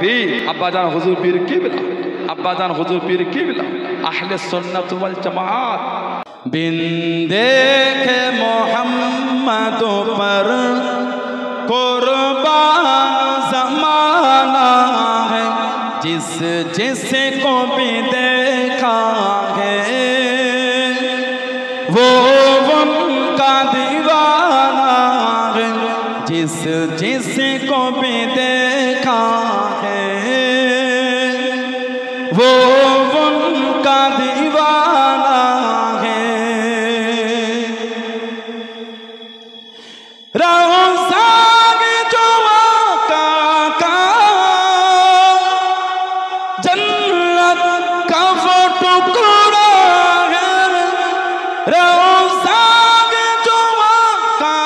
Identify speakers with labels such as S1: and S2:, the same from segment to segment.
S1: भी अब्बाजान हुजूर पीर किबला, अब्बाजान हुजूर पीर किबला, अहले सुन्नत वल जमात। बिन देखे मोहम्मद पर कुर्बान ज़माना है, जिस जिसको भी देखा है वो उनका दीवाना है, जिस जिसको भी देखा है वो उनका दीवाना है। रोज़ाग जो आका का जन्नत का वो टुकड़ा है, रोज़ाग जो आका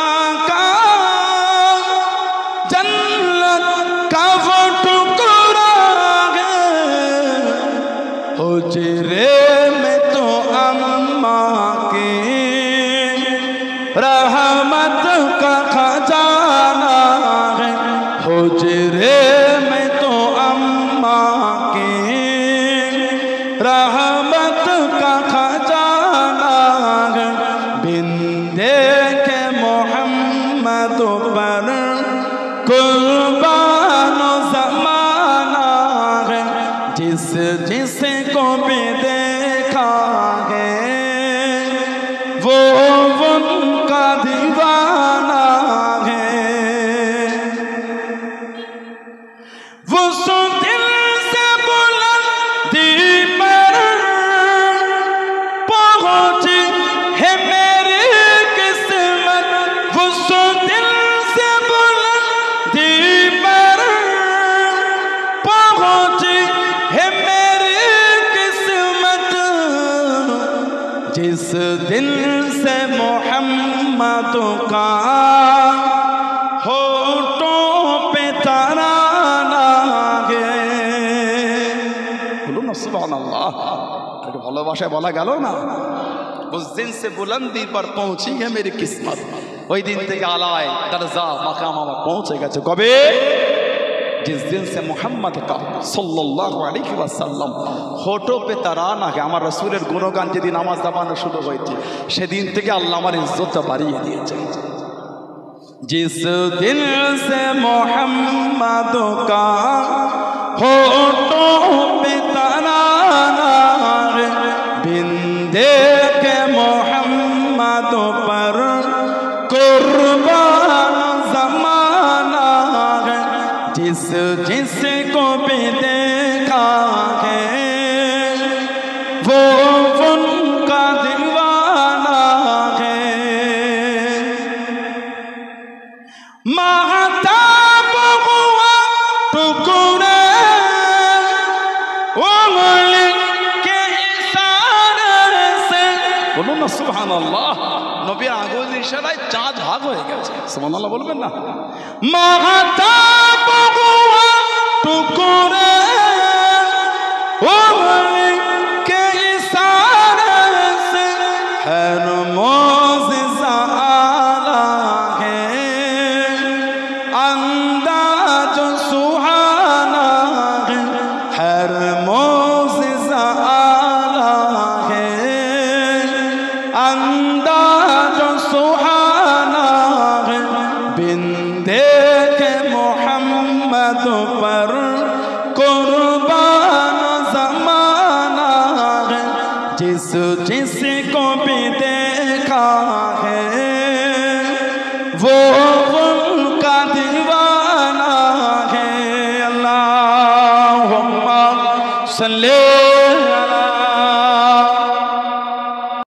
S1: का जन्नत का वो टुकड़ा है। हुजरे में तो अम्मा की रहमत का खजाना है, हुजरे में तो अम्मा की रहमत का खजाना है। बिन देखे मोहम्मद पर कुर्बान ज़माना है, जिस जिसको भी देखा है वो उनका दीवाना है। वो सो दिल से बुलंदी पर पहुंची है मेरी किस्मत, वो सो दिल से बुलंदी पर पहुंची है मेरी किस्मत, जिस दिल से मोहम्मद का होठों पे तराना है। बोलो ना सुभान अल्लाह, ভালোবাসায় বলা গেল না। उस दिन से बुलंदी पर पहुंची है मेरी किस्मत, ওই দিন থেকে আলায় দরজা মাকাম আমার পৌঁছে গেছে। কবে? जिस दिन से मोहम्मद का सल्लल्लाहु अलैहि वसल्लम होठों पे तराना है, আমার রাসূলের গুণগান যেদিন নামাজ দাবানো শুরু হয়েছে সেদিন থেকে আল্লাহ আমার ইজ্জতটা বাড়িয়ে দিয়েছে। जिस दिन से मोहम्मद का होठों पे तराना है, बिन देखे मोहम्मद पर कुर्बान ज़माना है, जिस जिसको भी देखा है वो उनका दीवाना है। महताब हुआ टुकड़े उंगली के इशारे से, बोलो ना सुभान अल्लाह। নবীর আঙ্গুলের ইশারায় চাঁদ ভাগ হয়ে গেছে, সুবহানাল্লাহ বলবেন না। महताब हुआ टुकड़े उंगली के इशारे से, हर मौजिज़ा आला है अंदाज सुहाना है, हर मौजिज़ा आला है अंदाज सुहाना है। बिन देखे मोहम्मद पर कुर्बान ज़माना है, जिस जिसको भी देखा है वो उनका दीवाना है। अल्लाहुम्मा सल्ली